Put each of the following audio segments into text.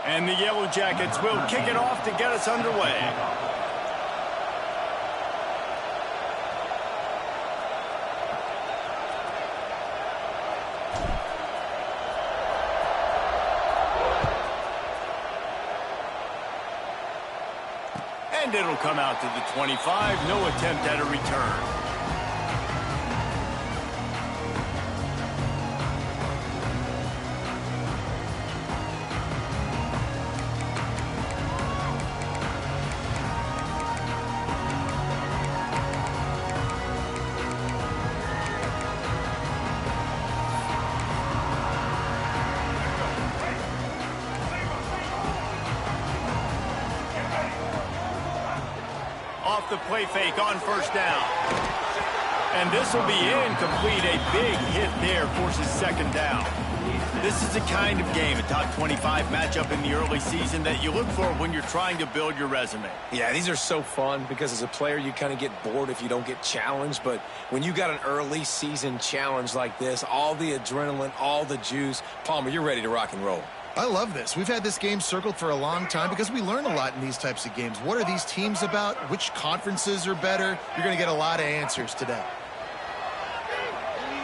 And the Yellow Jackets will kick it off to get us underway. And it'll come out to the 25. No attempt at a return. Off the play fake on first down. And this will be incomplete. A big hit there forces second down. This is the kind of game, a top 25 matchup in the early season that you look for when you're trying to build your resume. Yeah, these are so fun because as a player you kind of get bored if you don't get challenged. But when you got an early season challenge like this, all the adrenaline, all the juice, Palmer, you're ready to rock and roll. I love this. We've had this game circled for a long time because we learn a lot in these types of games. What are these teams about? Which conferences are better? You're going to get a lot of answers today.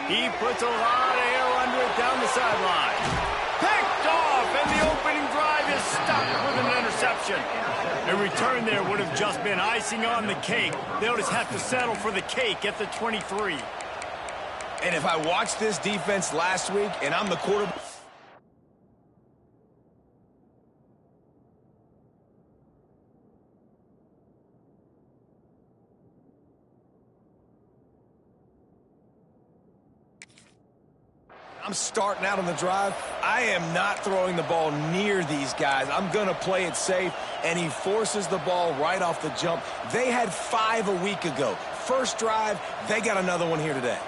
He puts a lot of air under it down the sideline. Picked off, and the opening drive is stopped with an interception. A return there would have just been icing on the cake. They'll just have to settle for the cake at the 23. And if I watched this defense last week and I'm the quarterback, I'm starting out on the drive, I am not throwing the ball near these guys. I'm going to play it safe, and he forces the ball right off the jump. They had 5 a week ago. First drive, they got another one here today.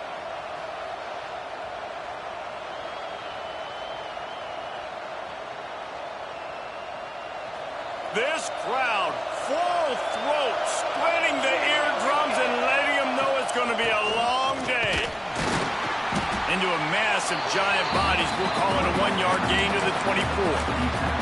This crowd, full throat, splitting the eardrums and letting them know it's going to be a long day. Into a mass of giant bodies. We'll call it a 1-yard gain to the 24.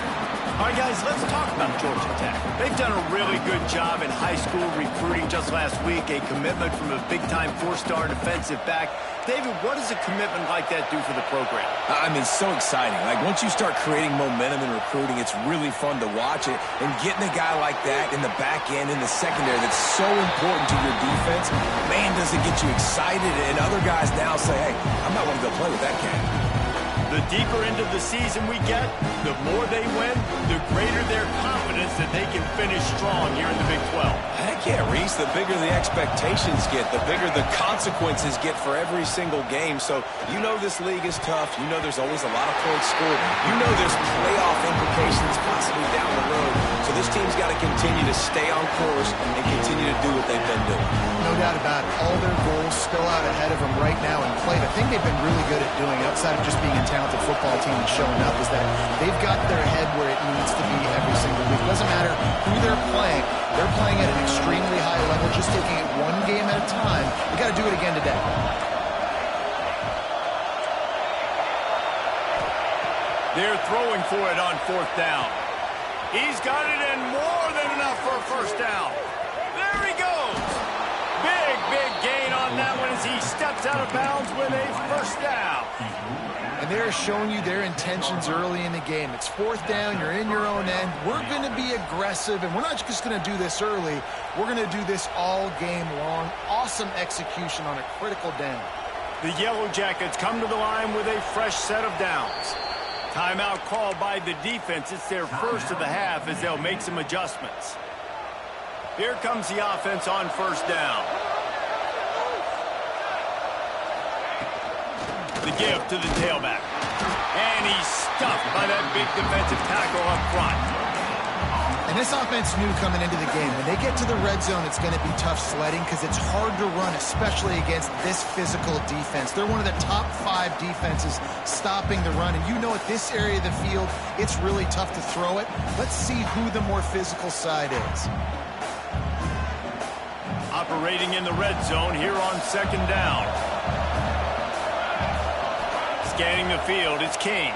All right, guys, let's talk about Georgia Tech. They've done a really good job in high school recruiting just last week, a commitment from a big-time 4-star defensive back. David, what does a commitment like that do for the program? I mean, so exciting. Like, once you start creating momentum in recruiting, it's really fun to watch it. And getting a guy like that in the back end, in the secondary, that's so important to your defense, man, does it get you excited. And other guys now say, hey, I'm not going to go play with that cat. The deeper into the season we get, the more they win, the greater their confidence that they can finish strong here in the Big 12. Heck yeah, Reese. The bigger the expectations get, the bigger the consequences get for every single game. So you know this league is tough. You know there's always a lot of points scored. You know there's playoff implications possibly down the road. So this team's got to continue to stay on course and continue to do what they've been doing. No doubt about it. All their goals still out ahead of them right now in play. The thing they've been really good at doing, outside of just being a talented football team and showing up, is that they've got their head where it needs to be every single week. It doesn't matter who they're playing. They're playing at an extremely high level, just taking it one game at a time. They got to do it again today. They're throwing for it on 4th down. He's got it in more than enough for a first down. There he goes. Big gain on that one as he steps out of bounds with a first down. And they're showing you their intentions early in the game. It's 4th down. You're in your own end. We're going to be aggressive, and we're not just going to do this early. We're going to do this all game long. Awesome execution on a critical down. The Yellow Jackets come to the line with a fresh set of downs. Timeout called by the defense. It's their first of the half as they'll make some adjustments. Here comes the offense on first down. The give to the tailback. And he's stuffed by that big defensive tackle up front. And this offense knew coming into the game, when they get to the red zone, it's going to be tough sledding because it's hard to run, especially against this physical defense. They're one of the top 5 defenses stopping the run. And you know at this area of the field, it's really tough to throw it. Let's see who the more physical side is. Operating in the red zone here on 2nd down. Scanning the field, it's King.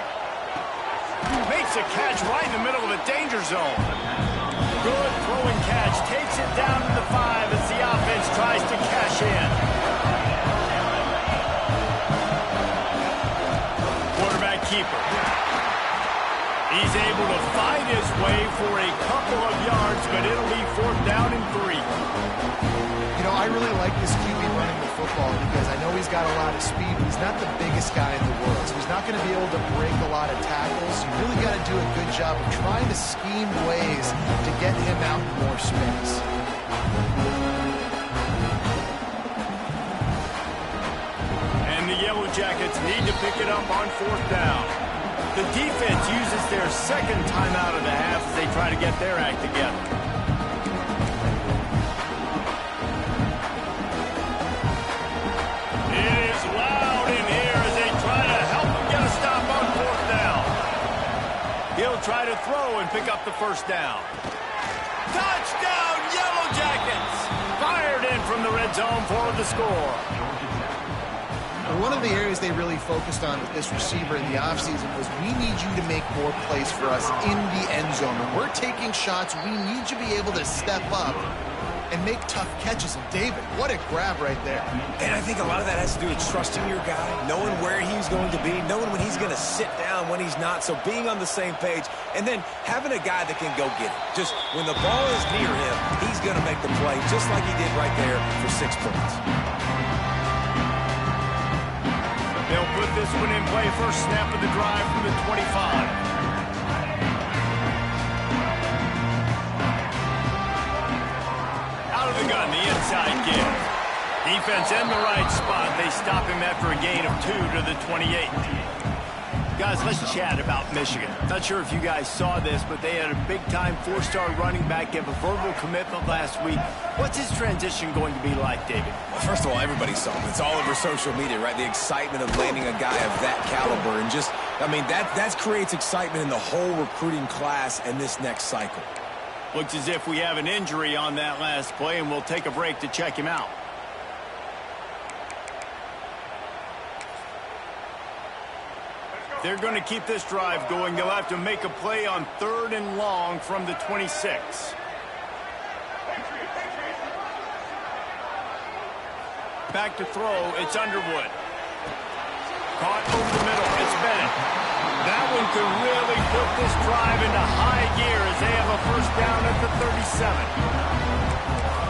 Makes a catch right in the middle of a danger zone. Good throwing catch. Takes it down to the 5 as the offense tries to cash in. Quarterback keeper. He's able to fight his way for a couple of yards, but it'll be 4th down and 3. You know, I really like this QB running the football because I know he's got a lot of speed, but he's not the biggest guy in the world, so he's not going to be able to break a lot of tackles. You really got to do a good job of trying to scheme ways to get him out in more space. And the Yellow Jackets need to pick it up on 4th down. The defense uses their second timeout of the half as they try to get their act together. It is loud in here as they try to help him get a stop on 4th down. He'll try to throw and pick up the 1st down. Touchdown, Yellow Jackets! Fired in from the red zone for the score. One of the areas they really focused on with this receiver in the offseason was we need you to make more plays for us in the end zone. When we're taking shots, we need you to be able to step up and make tough catches. And David, what a grab right there. And I think a lot of that has to do with trusting your guy, knowing where he's going to be, knowing when he's going to sit down, when he's not. So being on the same page, and then having a guy that can go get it. Just when the ball is near him, he's going to make the play, just like he did right there for 6 points. They'll put this one in play. First snap of the drive from the 25. Out of the gun, the inside give. Defense in the right spot. They stop him after a gain of 2 to the 28. Guys, let's chat about Michigan. Not sure if you guys saw this, but they had a big-time 4-star running back give a verbal commitment last week. What's his transition going to be like, David? Well, first of all, everybody saw it. It's all over social media, right? The excitement of landing a guy of that caliber. And just, I mean, that creates excitement in the whole recruiting class and this next cycle. Looks as if we have an injury on that last play, and we'll take a break to check him out. They're going to keep this drive going. They'll have to make a play on 3rd and long from the 26. Back to throw. It's Underwood. Caught over the middle. It's Bennett. That one could really put this drive into high gear as they have a 1st down at the 37.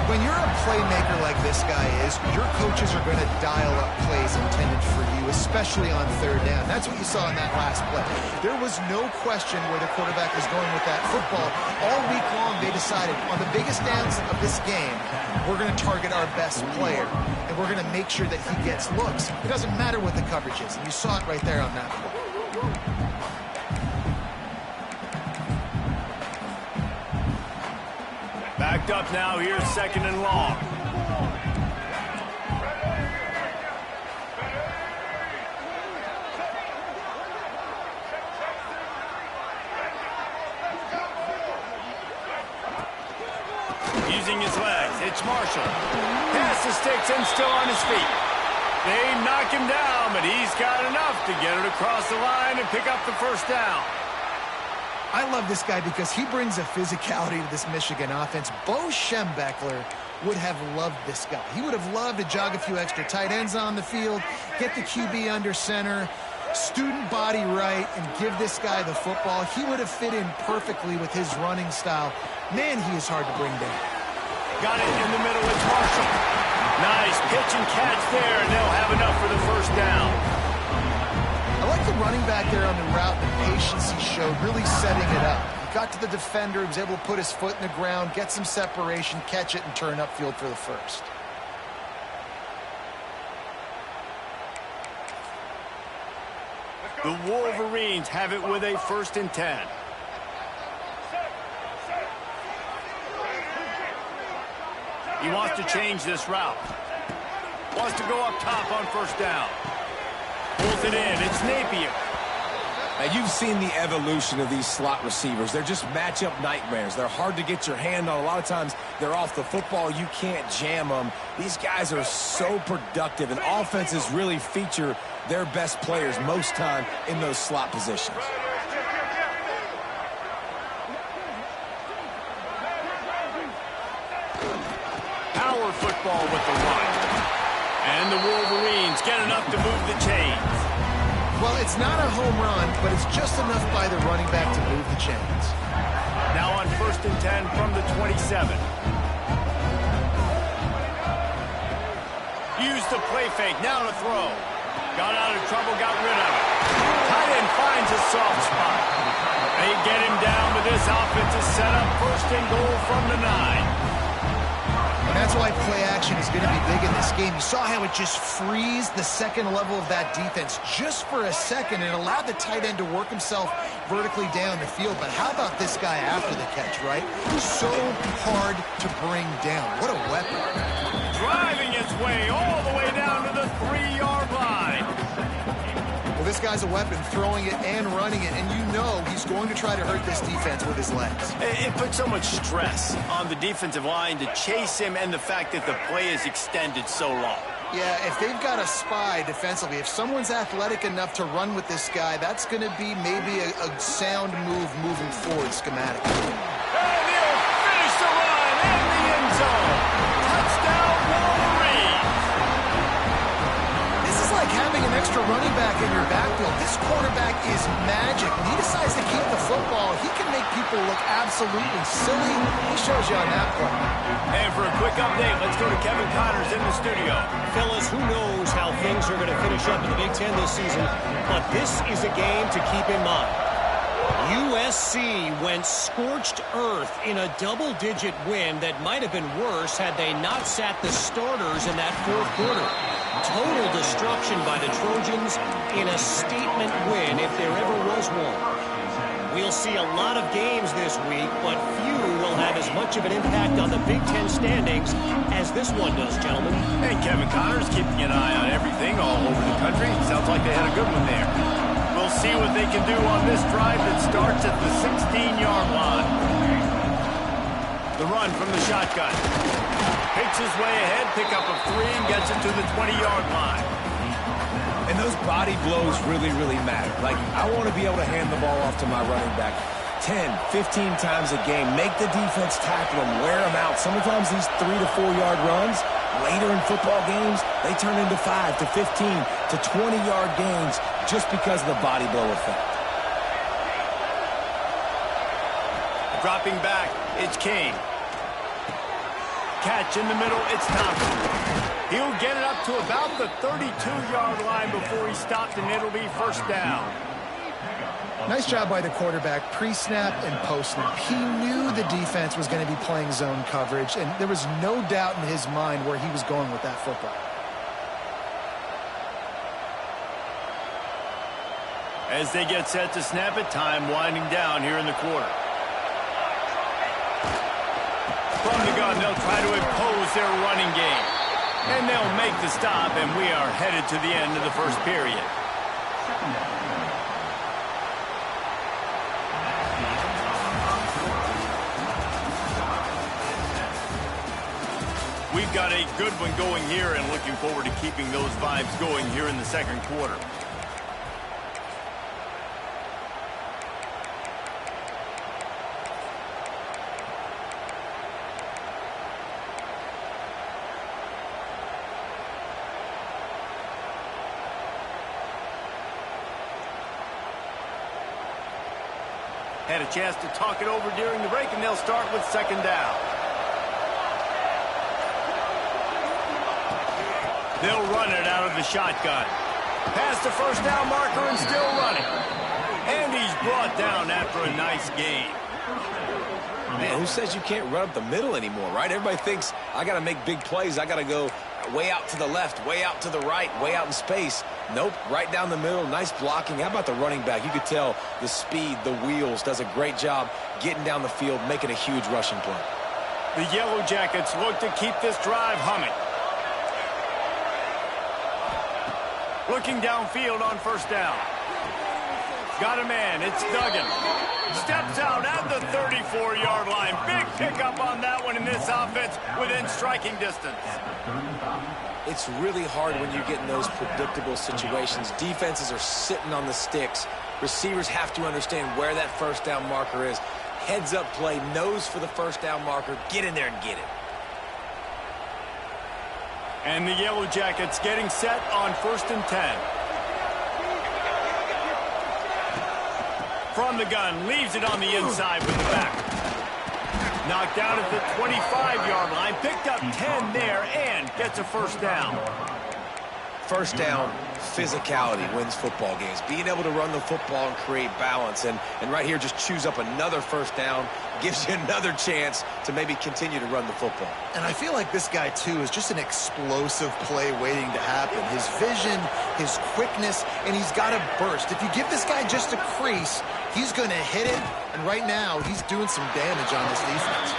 When you're a playmaker like this guy is, your coaches are going to dial up plays intended for you, especially on 3rd down. That's what you saw in that last play. There was no question where the quarterback was going with that football. All week long, they decided on the biggest downs of this game, we're going to target our best player, and we're going to make sure that he gets looks. It doesn't matter what the coverage is, and you saw it right there on that play. Backed up now. Here's 2nd and long. Using his legs. It's Marshall. Pass the sticks and still on his feet. They knock him down, but he's got enough to get it across the line and pick up the 1st down. I love this guy because he brings a physicality to this Michigan offense. Bo Schembechler would have loved this guy. He would have loved to jog a few extra tight ends on the field, get the QB under center, student body right, and give this guy the football. He would have fit in perfectly with his running style. Man, he is hard to bring down. Got it in the middle. It's Marshall. Nice pitch and catch there, and they'll have enough for the 1st down. I like the running back there on the route, the patience he showed, really setting it up. He got to the defender, he was able to put his foot in the ground, get some separation, catch it, and turn upfield for the 1st. The Wolverines have it with a 1st and 10. He wants to change this route. Wants to go up top on 1st down. Pulls it in. It's Napier. Now, you've seen the evolution of these slot receivers. They're just matchup nightmares. They're hard to get your hand on. A lot of times, they're off the football. You can't jam them. These guys are so productive, and offenses really feature their best players most time in those slot positions. just get enough to move the chains. Well, it's not a home run, but it's just enough by the running back to move the chains. Now on 1st and 10 from the 27. Used the play fake, now to throw. Got out of trouble, got rid of it. Tight end finds a soft spot. They get him down, but this offense is set up 1st and goal from the 9. And that's why play action is going to be big in this game. You saw how it just frees the second level of that defense just for a second and allowed the tight end to work himself vertically down the field. But how about this guy after the catch, right? So hard to bring down. What a weapon. Driving his way all the way down to the 3-yard line. Well, this guy's a weapon, throwing it and running it, and you know he's going to try to hurt this defense with his legs. It puts so much stress on the defensive line to chase him and the fact that the play is extended so long. Yeah, if they've got a spy defensively, if someone's athletic enough to run with this guy, that's going to be maybe a sound move moving forward schematically. And he'll finish the run in the end zone. Touchdown, Wolverines. This is like having an extra running back in your backfield. This quarterback is magic. When he decides to keep the football, he can make people look absolutely silly. He shows you on that play. And for a quick update, let's go to Kevin Connors in the studio. Fellas, who knows how things are going to finish up in the Big Ten this season, but this is a game to keep in mind. USC went scorched earth in a double-digit win that might have been worse had they not sat the starters in that fourth quarter. Total destruction by the Trojans in a statement win if there ever was one. We'll see a lot of games this week, but few will have as much of an impact on the Big Ten standings as this one does, gentlemen. And Kevin Connors keeping an eye on everything all over the country. Sounds like they had a good one there. We'll see what they can do on this drive that starts at the 16-yard line. The run from the shotgun. Picks his way ahead, pick up of 3, and gets it to the 20-yard line. And those body blows really, really matter. Like, I want to be able to hand the ball off to my running back 10, 15 times a game. Make the defense tackle them, wear them out. Sometimes these 3 to 4 yard runs, later in football games, they turn into 5 to 15 to 20-yard gains just because of the body blow effect. Dropping back, it's King. Catch in the middle, it's Thompson. He'll get it up to about the 32-yard line before he stopped, and it'll be 1st down. Nice job by the quarterback, pre-snap and post-snap. He knew the defense was going to be playing zone coverage, and there was no doubt in his mind where he was going with that football. As they get set to snap it, time winding down here in the quarter. From the gun, they'll try to impose their running game. And they'll make the stop, and we are headed to the end of the first period. We've got a good one going here, and looking forward to keeping those vibes going here in the second quarter. Had a chance to talk it over during the break, and they'll start with 2nd down. They'll run it out of the shotgun. Past the 1st down marker and still running. And he's brought down after a nice gain. Man, who says you can't run up the middle anymore, right? Everybody thinks I got to make big plays. I got to go way out to the left, way out to the right, way out in space. Nope, right down the middle. Nice blocking. How about the running back? You could tell the speed, the wheels, does a great job getting down the field, making a huge rushing play. The Yellow Jackets look to keep this drive humming. Looking downfield on 1st down. Got a man. It's Duggan. Steps out at the 34-yard line. Big pickup on that one in this offense within striking distance. It's really hard when you get in those predictable situations. Defenses are sitting on the sticks. Receivers have to understand where that 1st down marker is. Heads up play, nose for the 1st down marker. Get in there and get it. And the Yellow Jackets getting set on 1st and 10. From the gun, leaves it on the inside with the back. Knocked down at the 25-yard line, picked up 10 there, and gets a first down. First down, physicality wins football games. Being able to run the football and create balance. And right here, just choose up another first down, gives you another chance to maybe continue to run the football. And I feel like this guy, too, is just an explosive play waiting to happen. His vision, his quickness, and he's got a burst. If you give this guy just a crease, he's going to hit it. And right now, he's doing some damage on this defense.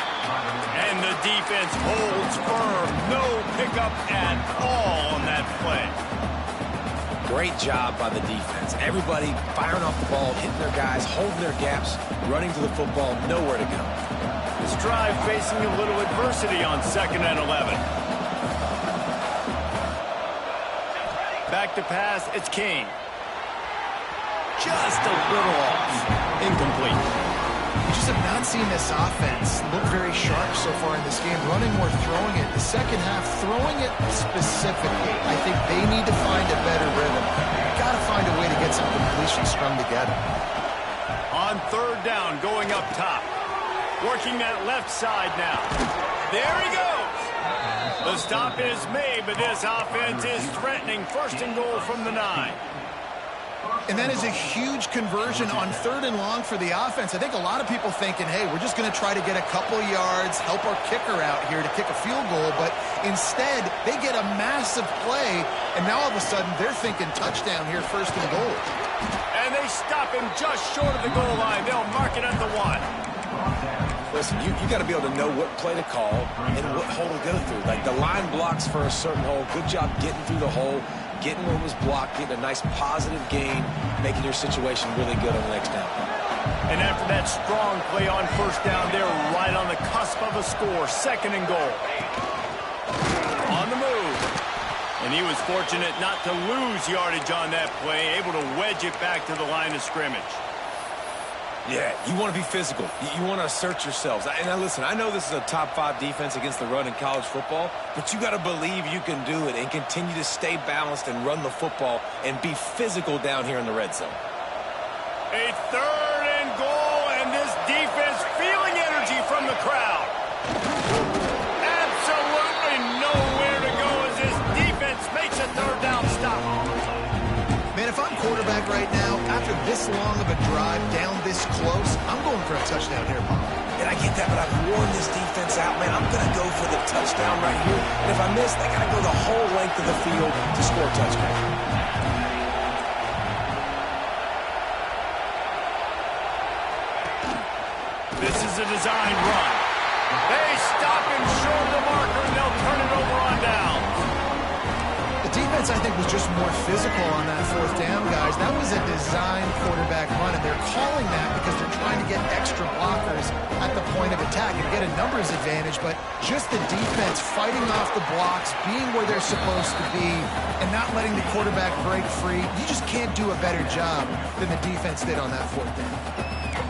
And the defense holds firm. No pickup at all on that play. Great job by the defense. Everybody firing off the ball, hitting their guys, holding their gaps, running to the football, nowhere to go. This drive facing a little adversity on 2nd and 11. Back to pass, it's King. Just a little off. Incomplete. We just have not seen this offense look very sharp so far in this game. Running more, throwing it. The second half, throwing it specifically. I think they need to find a better rhythm. Got to find a way to get some completions strung together. On 3rd down, going up top. Working that left side now. There he goes. The stop is made, but this offense is threatening 1st and goal from the 9. And that is a huge conversion on 3rd and long for the offense. I think a lot of people thinking, hey, we're just going to try to get a couple yards, help our kicker out here to kick a field goal. But instead, they get a massive play, and now all of a sudden they're thinking touchdown here, 1st and goal. And they stop him just short of the goal line. They'll mark it at the 1. Listen, you got to be able to know what play to call and what hole to go through. Like the line blocks for a certain hole. Good job getting through the hole, getting what was blocked, getting a nice positive gain, making your situation really good on the next down. And after that strong play on 1st down, they're right on the cusp of a score. 2nd and goal. On the move. And he was fortunate not to lose yardage on that play, able to wedge it back to the line of scrimmage. Yeah, you want to be physical. You want to assert yourselves. And now listen, I know this is a top 5 defense against the run in college football, but you got to believe you can do it and continue to stay balanced and run the football and be physical down here in the red zone. A 3rd and goal, and this defense feeling energy from the crowd. Absolutely nowhere to go as this defense makes a 3rd down stop. Man, if I'm quarterback right now, after this long of a drive down this close, I'm going for a touchdown here, Paul. And I get that, but I've worn this defense out, man. I'm going to go for the touchdown right here. And if I miss, they got to go the whole length of the field to score a touchdown. This is a design run. They stop him short of the marker, and they'll turn it over on down. Defense, I think, was just more physical on that 4th down, guys. That was a design quarterback run, and they're calling that because they're trying to get extra blockers at the point of attack and get a numbers advantage, but just the defense fighting off the blocks, being where they're supposed to be, and not letting the quarterback break free. You just can't do a better job than the defense did on that 4th down.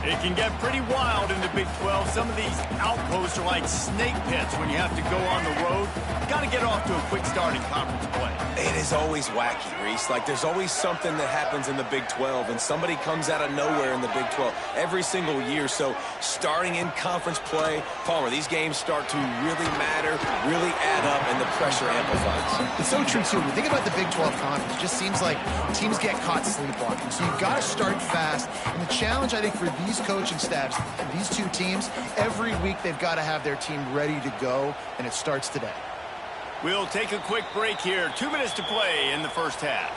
It can get pretty wild in the Big 12. Some of these outposts are like snake pits when you have to go on the road. Got to get off to a quick start in conference play. It is always wacky, Reese. Like, there's always something that happens in the Big 12, and somebody comes out of nowhere in the Big 12 every single year. So, starting in conference play, Palmer, these games start to really matter, really add up, and the pressure amplifies. It's so true, too. When you think about the Big 12 conference, it just seems like teams get caught sleepwalking. So, you've got to start fast. And the challenge, I think, for these coaching staffs, these two teams, every week they've got to have their team ready to go, and it starts today. We'll take a quick break here. 2 minutes to play in the 1st half.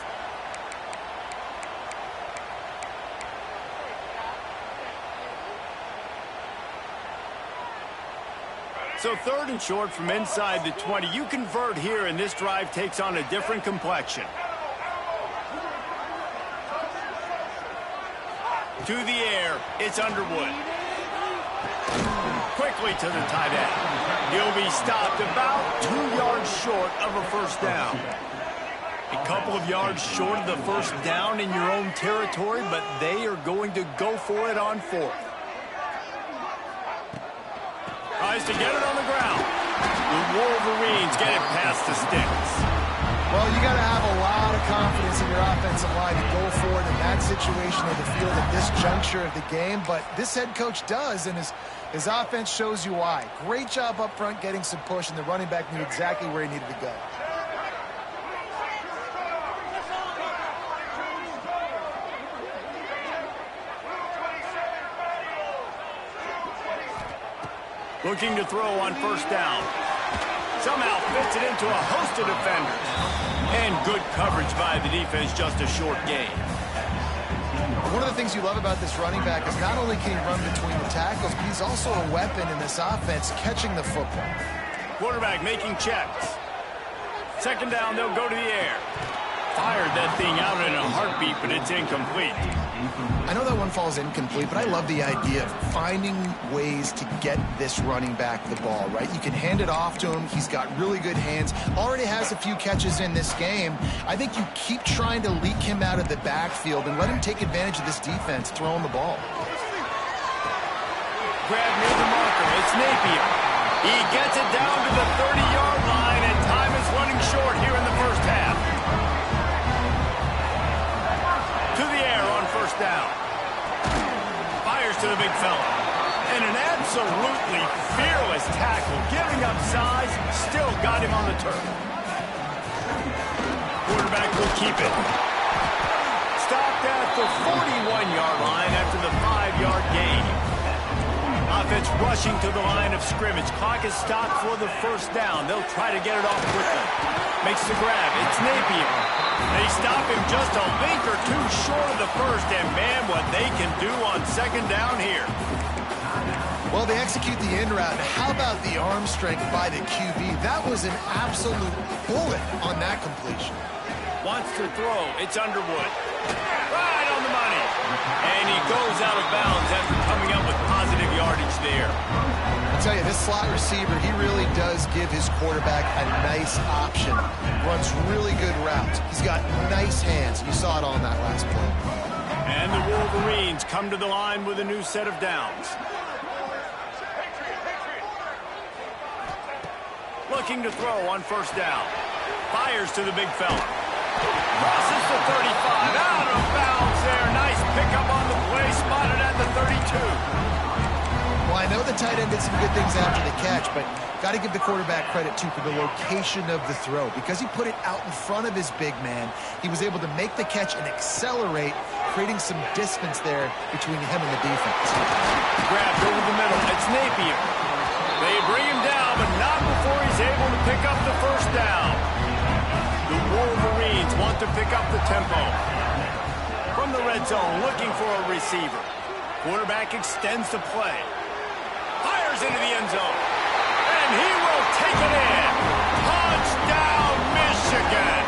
So 3rd and short from inside the 20. You convert here, and this drive takes on a different complexion. To the air, it's Underwood. Quickly to the tight end. He'll be stopped about 2 yards short of a 1st down. A couple of yards short of the 1st down in your own territory, but they are going to go for it on 4th. Tries to get it on the ground. The Wolverines get it past the sticks. Well, you got to have a lot of confidence in your offensive line to go forward in that situation of the field at this juncture of the game, but this head coach does, and his offense shows you why. Great job up front getting some push, and the running back knew exactly where he needed to go. Looking to throw on first down. Somehow fits it into a host of defenders. And good coverage by the defense, just a short gain. One of the things you love about this running back is not only can he run between the tackles, but he's also a weapon in this offense catching the football. Quarterback making checks. Second down, they'll go to the air. Fired that thing out in a heartbeat, but it's incomplete. I know that one falls incomplete, but I love the idea of finding ways to get this running back the ball, right? You can hand it off to him. He's got really good hands. Already has a few catches in this game. I think you keep trying to leak him out of the backfield and let him take advantage of this defense throwing the ball. Grab near the marker. It's Napier. He gets it down to the 30-yard line, and time is running short here in the first half. To the air on first down. Fires to the big fella. And an absolutely fearless tackle. Giving up size, still got him on the turf. Quarterback will keep it. Stopped at the 41-yard line after the 5-yard gain. Offense rushing to the line of scrimmage. Clock is stopped for the first down. They'll try to get it off quickly. Makes the grab. It's Napier. They stop him just a link or two short of the first, and man, what they can do on second down here. Well, they execute the in route. How about the arm strength by the QB? That was an absolute bullet on that completion. Wants to throw. It's Underwood. Right on the money. And he goes out of bounds after coming up with positive yardage there. I'll tell you, this slot receiver, he really does give his quarterback a nice option. Runs really good routes. He's got nice hands. You saw it all in that last play. And the Wolverines come to the line with a new set of downs. Looking to throw on first down. Fires to the big fella. Crosses the 35. Out of bounds there. Nice pickup on the play. Spotted at the 32. Well, I know the tight end did some good things after the catch, but got to give the quarterback credit, too, for the location of the throw. Because he put it out in front of his big man, he was able to make the catch and accelerate, creating some distance there between him and the defense. Grabbed over the middle. It's Napier. They bring him down, but not before he's able to pick up the first down. The Wolverines want to pick up the tempo. From the red zone, looking for a receiver. Quarterback extends the play. Fires into the end zone. And he will take it in. Touchdown, Michigan.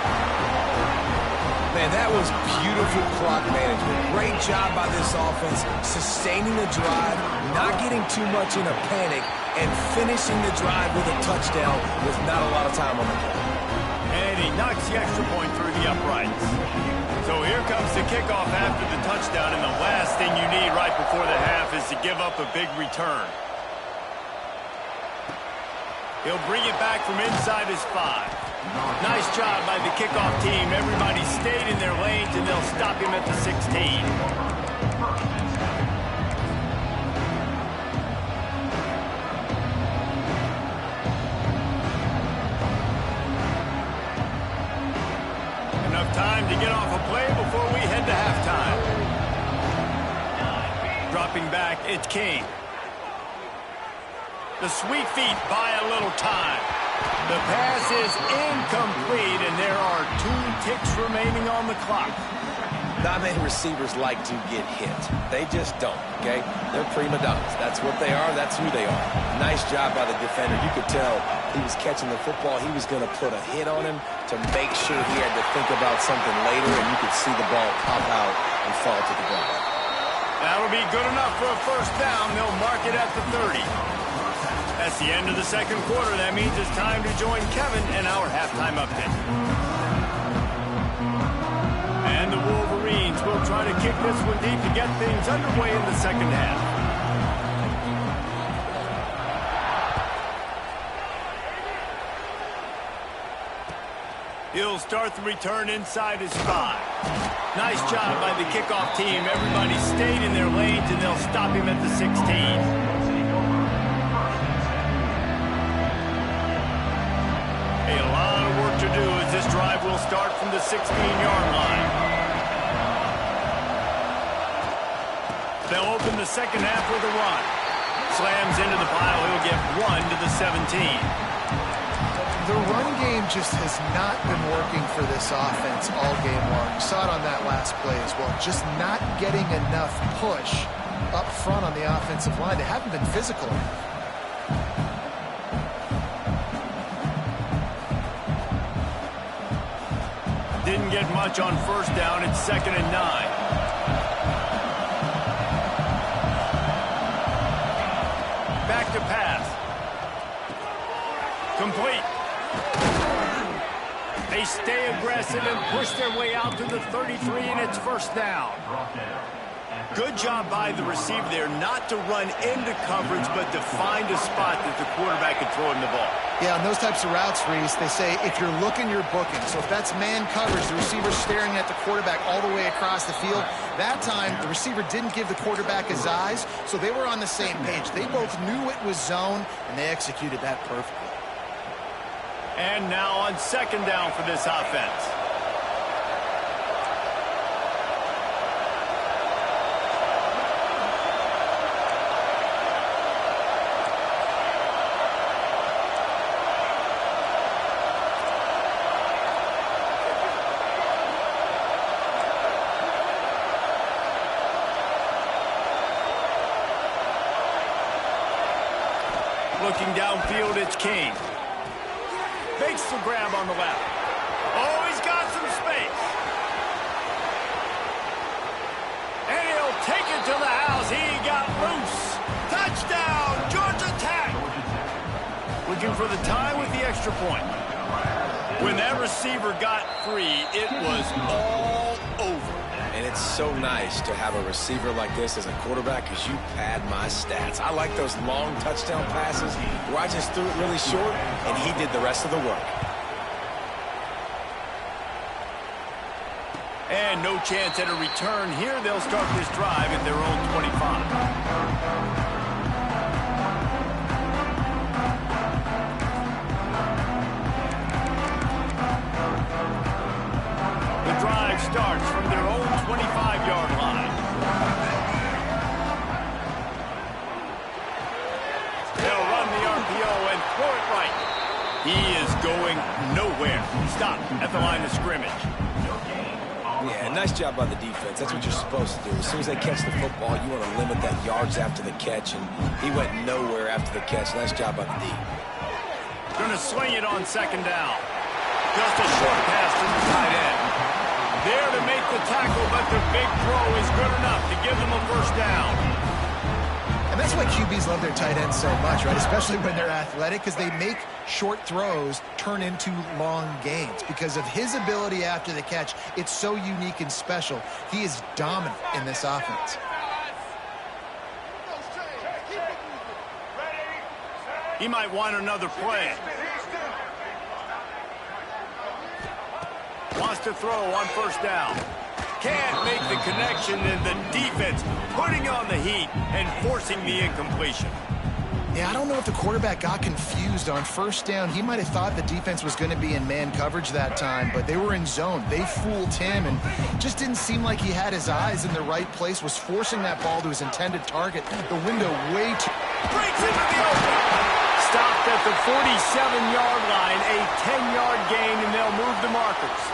Man, that was beautiful clock management. Great job by this offense, sustaining the drive, not getting too much in a panic, and finishing the drive with a touchdown with not a lot of time on the clock. And he knocks the extra point through the uprights. So here comes the kickoff after the touchdown, and the last thing you need right before the half is to give up a big return. He'll bring it back from inside his 5. Nice job by the kickoff team. Everybody stayed in their lanes, and they'll stop him at the 16. Time to get off a play before we head to halftime. Dropping back, it's King. The sweet feet buy a little time. The pass is incomplete, and there are 2 ticks remaining on the clock. Not many receivers like to get hit. They just don't, okay? They're prima donnas. That's what they are. That's who they are. Nice job by the defender. You could tell he was catching the football. He was going to put a hit on him to make sure he had to think about something later, and you could see the ball pop out and fall to the ground. That'll be good enough for a first down. They'll mark it at the 30. That's the end of the second quarter. That means it's time to join Kevin in our halftime update. And the Wolverines will try to kick this one deep to get things underway in the second half. He'll start the return inside his 5. Nice job by the kickoff team. Everybody stayed in their lanes, and they'll stop him at the 16. A lot of work to do as this drive will start from the 16-yard line. They'll open the second half with a run. Slams into the pile. He'll get 1 to the 17. The run game just has not been working for this offense all game long. You saw it on that last play as well. Just not getting enough push up front on the offensive line. They haven't been physical. Didn't get much on first down. It's 2nd and 9. Back to pass. Complete. They stay aggressive and push their way out to the 33, and it's 1st down. Good job by the receiver there not to run into coverage, but to find a spot that the quarterback can throw him the ball. Yeah, on those types of routes, Reese, they say if you're looking, you're booking. So if that's man coverage, the receiver's staring at the quarterback all the way across the field. That time, the receiver didn't give the quarterback his eyes, so they were on the same page. They both knew it was zone, and they executed that perfectly. And now on 2nd down for this offense. Looking downfield, it's King. Makes the grab on the left. Oh, he's got some space. And he'll take it to the house. He got loose. Touchdown, Georgia Tech. Looking for the tie with the extra point. When that receiver got free, it was all over. And it's so nice to have a receiver like this as a quarterback because you pad my stats. I like those long touchdown passes where I just threw it really short and he did the rest of the work. And no chance at a return here. They'll start this drive at their own 25. Starts from their own 25-yard line. They'll run the RPO and throw it right. He is going nowhere. Stop at the line of scrimmage. Yeah, nice job by the defense. That's what you're supposed to do. As soon as they catch the football, you want to limit that yards after the catch, and he went nowhere after the catch. Nice job by the D. Going to swing it on 2nd down. Just a short pass to the tight end. There to make the tackle, but the big throw is good enough to give them a 1st down. And that's why QBs love their tight ends so much, right? Especially when they're athletic, because they make short throws turn into long gains. Because of his ability after the catch, it's so unique and special. He is dominant in this offense. He might want another play. Wants to throw on 1st down. Can't make the connection, and the defense putting on the heat and forcing the incompletion. Yeah, I don't know if the quarterback got confused on 1st down. He might have thought the defense was going to be in man coverage that time, but they were in zone. They fooled him, and just didn't seem like he had his eyes in the right place, was forcing that ball to his intended target. The window way too... Breaks into the open. Stopped at the 47-yard line, a 10-yard gain, and they'll move the markers.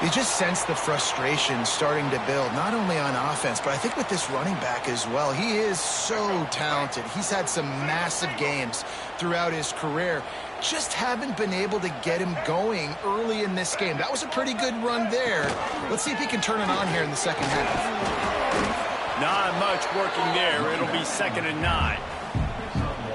You just sense the frustration starting to build, not only on offense, but I think with this running back as well. He is so talented. He's had some massive games throughout his career. Just haven't been able to get him going early in this game. That was a pretty good run there. Let's see if he can turn it on here in the second half. Not much working there. It'll be 2nd and 9.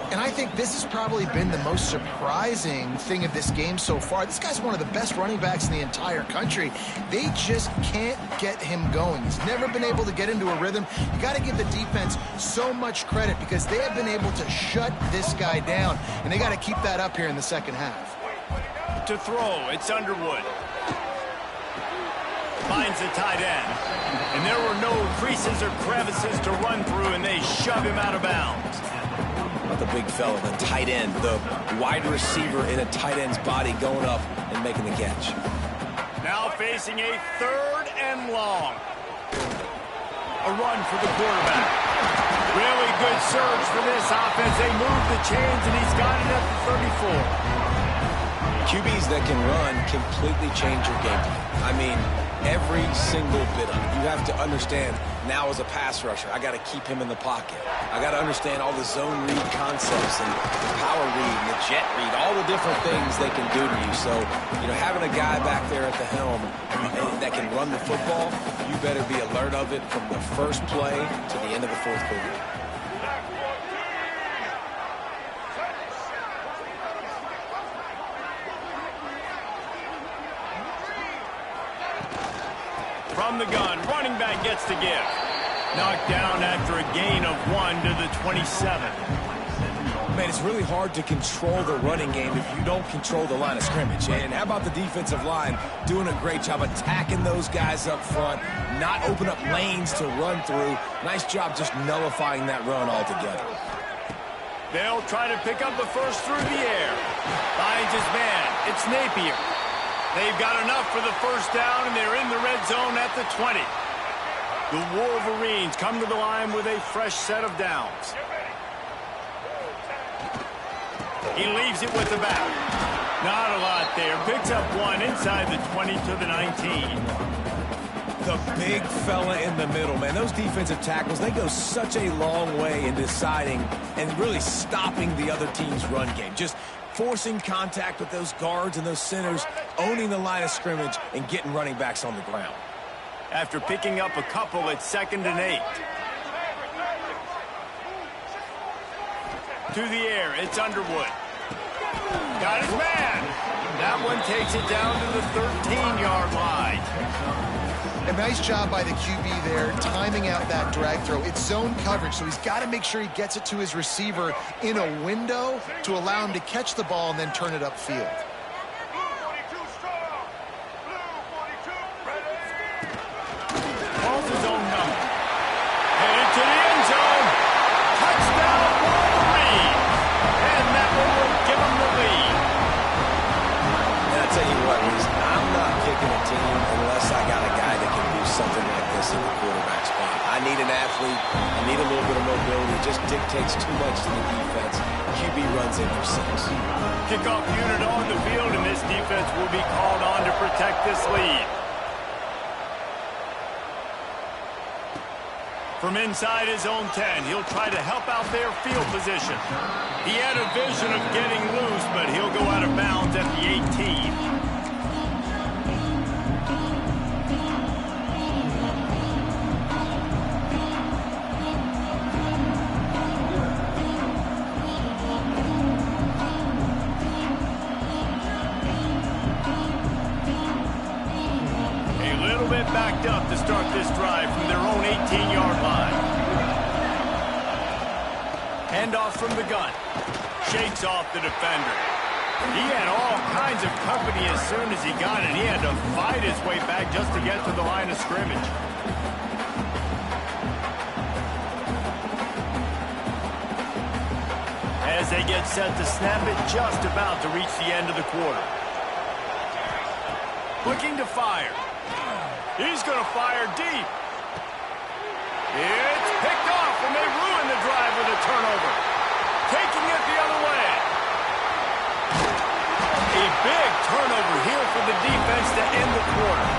And I think this has probably been the most surprising thing of this game so far. This guy's one of the best running backs in the entire country. They just can't get him going. He's never been able to get into a rhythm. You got to give the defense so much credit because they have been able to shut this guy down, and they got to keep that up here in the second half. to throw. It's Underwood. Finds the tight end. And there were no creases or crevices to run through, and they shove him out of bounds. The big fella, the tight end, the wide receiver in a tight end's body going up and making the catch. Now facing a 3rd and long. A run for the quarterback. Really good surge for this offense. They move the chains, and he's got it at the 34. QBs that can run completely change your game plan. I mean, every single bit of it. You have to understand, now as a pass rusher, I got to keep him in the pocket. I got to understand all the zone read concepts and the power read and the jet read, all the different things they can do to you. So, having a guy back there at the helm that can run the football, you better be alert of it from the first play to the end of the 4th quarter. From the gun, running back gets to give. Knocked down after a gain of 1 to the 27. Man, it's really hard to control the running game if you don't control the line of scrimmage. And how about the defensive line doing a great job attacking those guys up front, not open up lanes to run through. Nice job just nullifying that run altogether. They'll try to pick up the first through the air. Finds his man. It's Napier. They've got enough for the first down, and they're in the red zone at the 20. The Wolverines come to the line with a fresh set of downs. He leaves it with the back. Not a lot there. Picks up 1 inside the 20 to the 19. The big fella in the middle, man. Those defensive tackles, they go such a long way in deciding and really stopping the other team's run game. Just forcing contact with those guards and those centers, owning the line of scrimmage, and getting running backs on the ground. After picking up a couple, it's 2nd and 8. To the air, it's Underwood. Got his man. That one takes it down to the 13-yard line. A nice job by the QB there, timing out that drag throw. It's zone coverage, so he's got to make sure he gets it to his receiver in a window to allow him to catch the ball and then turn it upfield. Calls his own number. Headed to the end zone. Touchdown, Wolverine. And that one will give him the lead. And I'll tell you what, I'm not kicking a team unless I got a guy that can do something like this in the quarterback spot. I need an athlete. I need a little bit of mobility. It just dictates too much to the defense. QB runs in for 6. Kickoff unit on the field, and this defense will be called on to protect this lead. From inside his own 10, he'll try to help out their field position. He had a vision of getting loose, but he'll go out of bounds at the 18. Backed up to start this drive from their own 18-yard line. Handoff from the gun. Shakes off the defender. He had all kinds of company as soon as he got it. He had to fight his way back just to get to the line of scrimmage. As they get set to snap it, just about to reach the end of the quarter. Looking to fire. He's going to fire deep. It's picked off, and they ruin the drive with a turnover. Taking it the other way. A big turnover here for the defense to end the quarter.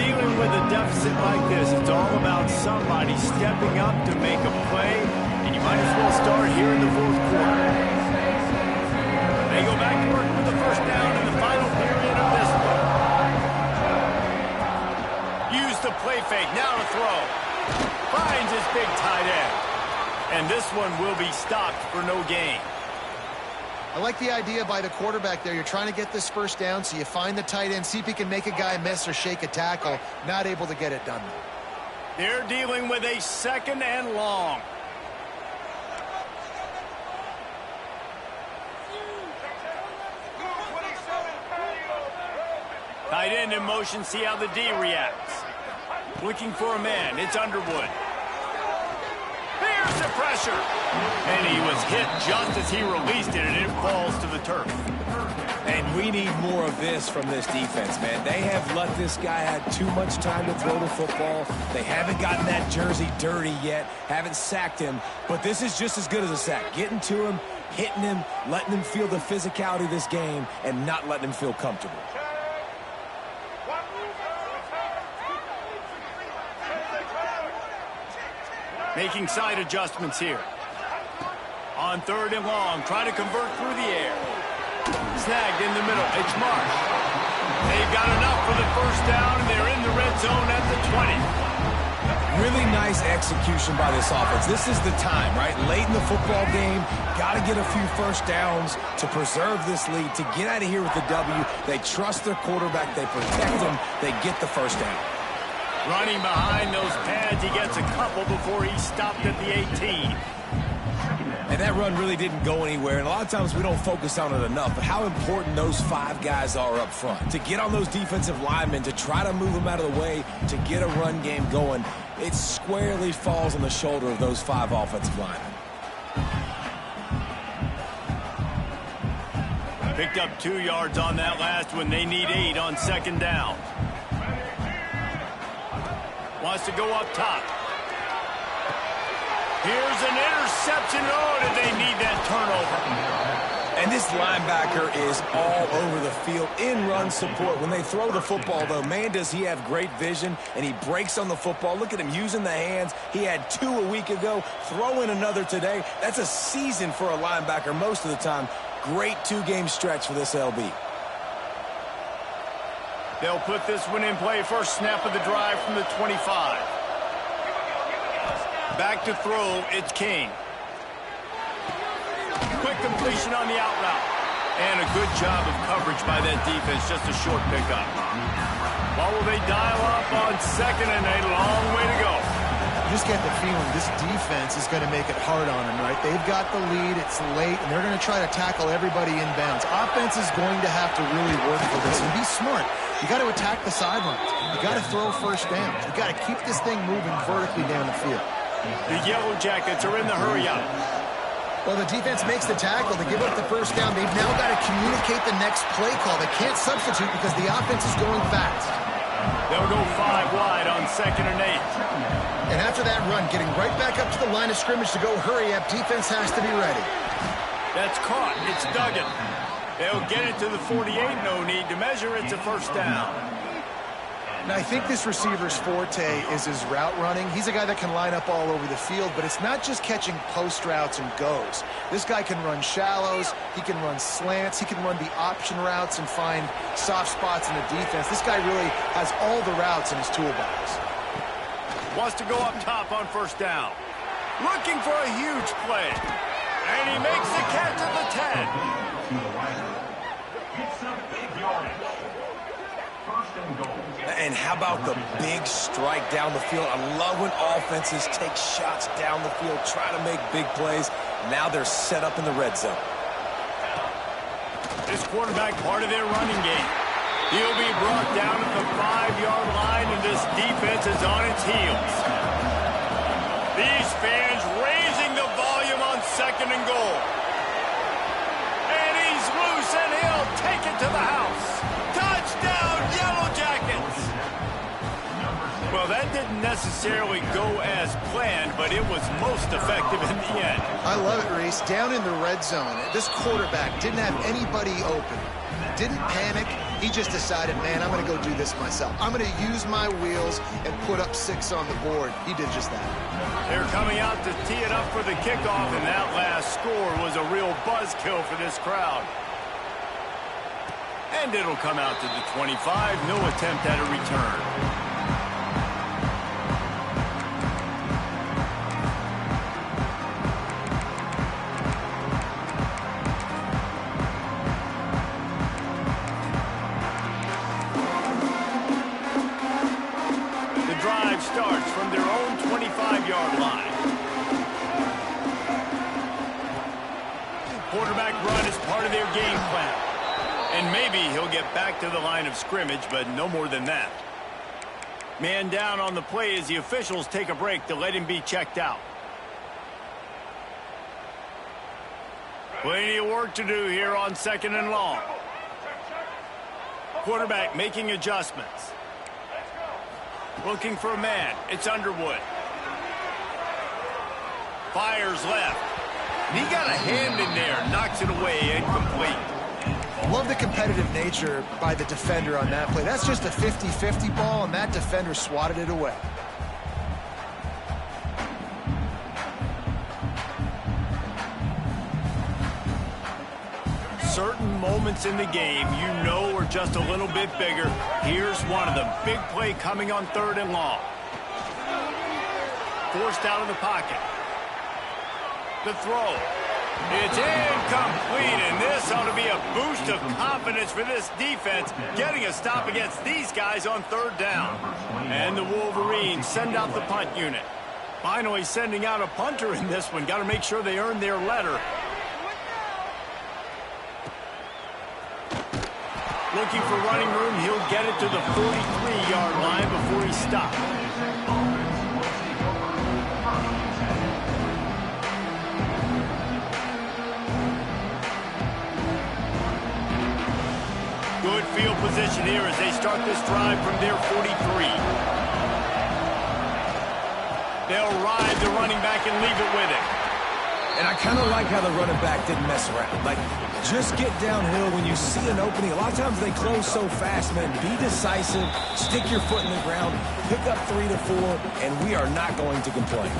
Dealing with a deficit like this, it's all about somebody stepping up to make a play, and you might as well start here in the 4th quarter. They go back to work with the first down in the final period of this one. Use the play fake, now to throw. Finds his big tight end. And this one will be stopped for no gain. I like the idea by the quarterback there. You're trying to get this first down, so you find the tight end, see if he can make a guy miss or shake a tackle. Not able to get it done. They're dealing with a 2nd and long. Tight end in motion, see how the D reacts. Looking for a man, it's Underwood. Here's the pressure. And he was hit just as he released it, and it falls to the turf. And we need more of this from this defense, man. They have let this guy have too much time to throw the football. They haven't gotten that jersey dirty yet, haven't sacked him. But this is just as good as a sack. Getting to him, hitting him, letting him feel the physicality of this game, and not letting him feel comfortable. Making side adjustments here. On 3rd and long, trying to convert through the air. Snagged in the middle. It's Marsh. They've got enough for the first down, and they're in the red zone at the 20. Really nice execution by this offense. This is the time, right? Late in the football game, got to get a few first downs to preserve this lead, to get out of here with the W. They trust their quarterback. They protect him. They get the first down. Running behind those pads, he gets a couple before he stopped at the 18. And that run really didn't go anywhere, and a lot of times we don't focus on it enough, but how important those 5 guys are up front. To get on those defensive linemen, to try to move them out of the way, to get a run game going, it squarely falls on the shoulder of those 5 offensive linemen. Picked up 2 yards on that last one. They need 8 on 2nd down. Wants to go up top. Here's an interception. Oh, did they need that turnover? And this linebacker is all over the field in run support. When they throw the football, though, man, does he have great vision, and he breaks on the football. Look at him using the hands. He had 2 a week ago. Throw in another today. That's a season for a linebacker most of the time. Great 2-game stretch for this LB. They'll put this one in play. First snap of the drive from the 25. Back to throw, it's King. Quick completion on the out route. And a good job of coverage by that defense. Just a short pickup. What will they dial up on 2nd and a long way to go? You just get the feeling this defense is going to make it hard on them, right? They've got the lead, it's late, and they're going to try to tackle everybody inbounds. Offense is going to have to really work for this and be smart. You got to attack the sidelines. You got to throw first downs. You got to keep this thing moving vertically down the field. The Yellow Jackets are in the hurry-up. Well, the defense makes the tackle. They give up the first down. They've now got to communicate the next play call. They can't substitute because the offense is going fast. They'll go 5 wide on 2nd and 8. And after that run, getting right back up to the line of scrimmage to go hurry up, defense has to be ready. That's caught. It's Duggan. They'll get it to the 48. No need to measure. It's a first down. Now, I think this receiver's forte is his route running. He's a guy that can line up all over the field, but it's not just catching post routes and goes. This guy can run shallows, he can run slants, he can run the option routes and find soft spots in the defense. This guy really has all the routes in his toolbox. Wants to go up top on first down. Looking for a huge play. And he makes the catch at the 10. It's a big yardage. First and goal. And how about the big strike down the field? I love when offenses take shots down the field, try to make big plays. Now they're set up in the red zone. This quarterback part of their running game. He'll be brought down at the 5-yard line, and this defense is on its heels. These fans raising the volume on 2nd and goal. And he's loose, and he'll take it to the house. Touchdown, Yellow Jackets! Well, that didn't necessarily go as planned, but it was most effective in the end. I love it, Reese. Down in the red zone, this quarterback didn't have anybody open. Didn't panic. He just decided, man, I'm going to go do this myself. I'm going to use my wheels and put up 6 on the board. He did just that. They're coming out to tee it up for the kickoff, and that last score was a real buzzkill for this crowd. And it'll come out to the 25. No attempt at a return. run is part of their game plan. And maybe he'll get back to the line of scrimmage, but no more than that. Man down on the play as the officials take a break to let him be checked out. Plenty of work to do here on 2nd and long. Quarterback making adjustments. Looking for a man. It's Underwood. Fires left. And he got a hand in there. Knocks it away. Incomplete. Love the competitive nature by the defender on that play. That's just a 50-50 ball, and that defender swatted it away. Certain moments in the game you know are just a little bit bigger. Here's one of them. Big play coming on 3rd and long. Forced out of the pocket. The throw. It's incomplete, and this ought to be a boost of confidence for this defense, getting a stop against these guys on 3rd down. And the Wolverines send out the punt unit. Finally sending out a punter in this one. Got to make sure they earn their letter. Looking for running room. He'll get it to the 43-yard line before he stops. Good field position here as they start this drive from their 43. They'll ride the running back and leave it with it. And I kind of like how the running back didn't mess around. Like, just get downhill when you see an opening. A lot of times they close so fast, man. Be decisive, stick your foot in the ground, pick up 3 to 4, and we are not going to complain.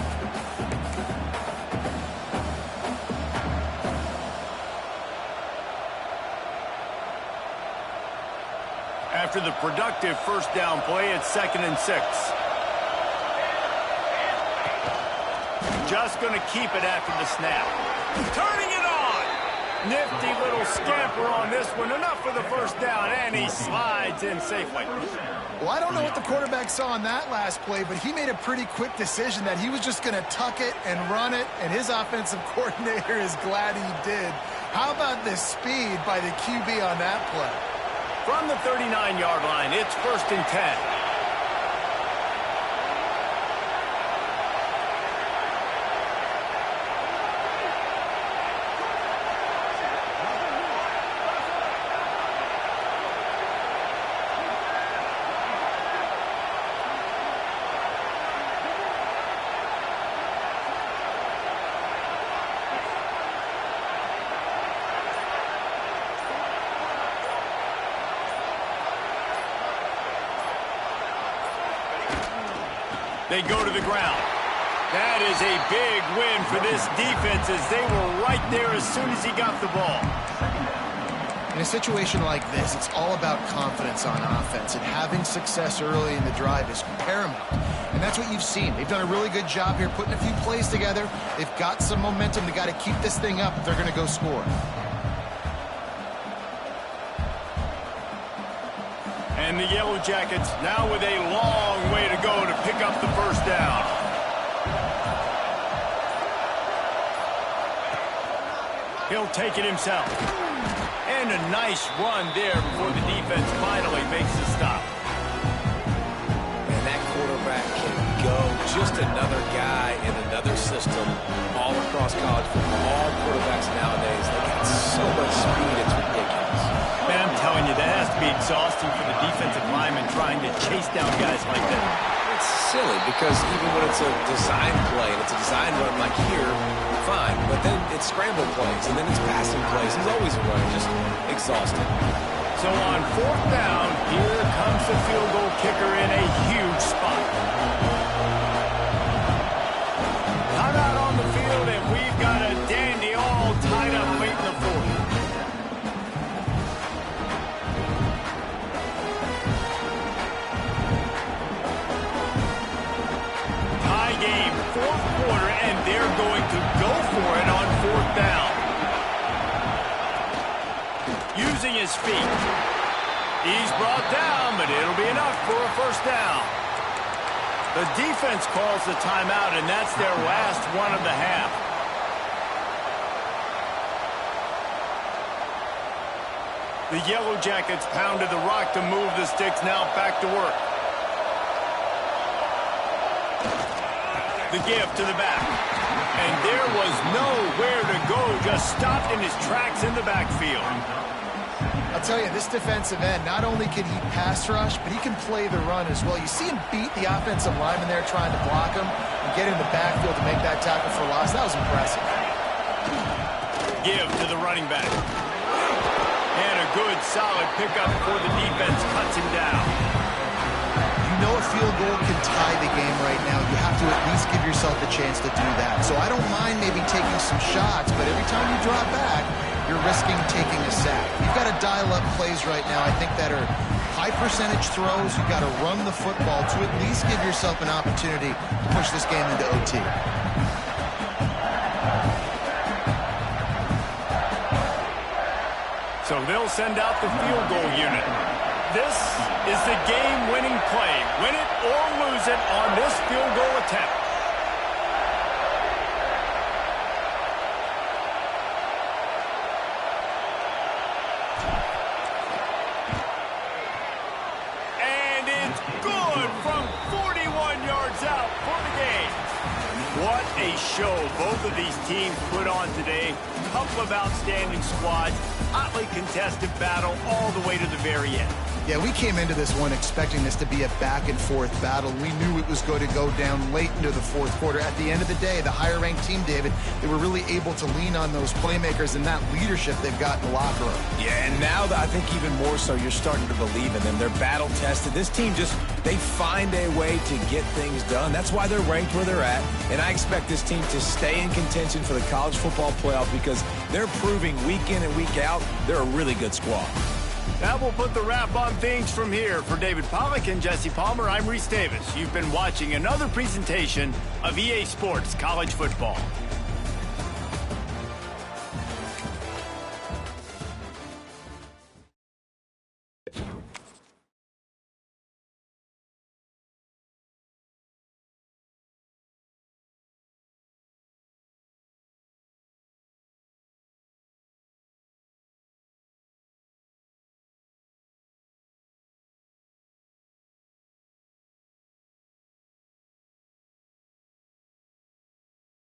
After the productive first down play, it's 2nd and 6. Just going to keep it after the snap. Turning it on. Nifty little scamper on this one. Enough for the first down, and he slides in safely. Well, I don't know what the quarterback saw on that last play, but he made a pretty quick decision that he was just going to tuck it and run it, and his offensive coordinator is glad he did. How about the speed by the QB on that play? From the 39-yard line, it's 1st and 10. They go to the ground. That is a big win for this defense as they were right there as soon as he got the ball. In a situation like this, it's all about confidence on offense, and having success early in the drive is paramount. And that's what you've seen. They've done a really good job here putting a few plays together. They've got some momentum. They've got to keep this thing up if they're going to go score. And the Yellow Jackets now with a long way to go to pick up the first down. He'll take it himself. And a nice run there before the defense finally makes the stop. And that quarterback can go. Just another guy in another system all across college football. All quarterbacks nowadays, they got so much speed, it's ridiculous. Man, I'm telling you, that has to be exhausting for the defensive lineman trying to chase down guys like that. It's silly because even when it's a design play and it's a design run like here, fine. But then it's scramble plays and then it's passing plays. He's always running, just exhausting. So on 4th down, here comes the field goal kicker in a huge spot. Time out on the field, and we've got a dandy all tied up late in the 4th. Game, 4th quarter, and they're going to go for it on 4th down. Using his feet. He's brought down, but it'll be enough for a first down. The defense calls the timeout, and that's their last one of the half. The Yellow Jackets pounded the rock to move the sticks. Now back to work. The give to the back. And there was nowhere to go. Just stopped in his tracks in the backfield. I'll tell you, this defensive end, not only can he pass rush, but he can play the run as well. You see him beat the offensive lineman there trying to block him and get in the backfield to make that tackle for loss. That was impressive. Give to the running back. And a good, solid pickup before the defense cuts him down. You know a field goal can tie the game right now. You have to at least give yourself a chance to do that. So I don't mind maybe taking some shots, but every time you drop back, you're risking taking a sack. You've got to dial up plays right now, I think, that are high percentage throws. You've got to run the football to at least give yourself an opportunity to push this game into OT. So they'll send out the field goal unit. This is the game-winning play. Win it or lose it on this field goal attempt. And it's good from 41 yards out for the game. What a show both of these teams put on today. Couple of outstanding squads. Hotly contested battle all the way to the very end. Yeah, we came into this one expecting this to be a back-and-forth battle. We knew it was going to go down late into the fourth quarter. At the end of the day, the higher-ranked team, David, they were really able to lean on those playmakers and that leadership they've got in the locker room. Yeah, and now I think even more so, you're starting to believe in them. They're battle-tested. This team they find a way to get things done. That's why they're ranked where they're at. And I expect this team to stay in contention for the college football playoff because they're proving week in and week out they're a really good squad. That will put the wrap on things from here. For David Pollack and Jesse Palmer, I'm Reese Davis. You've been watching another presentation of EA Sports College Football.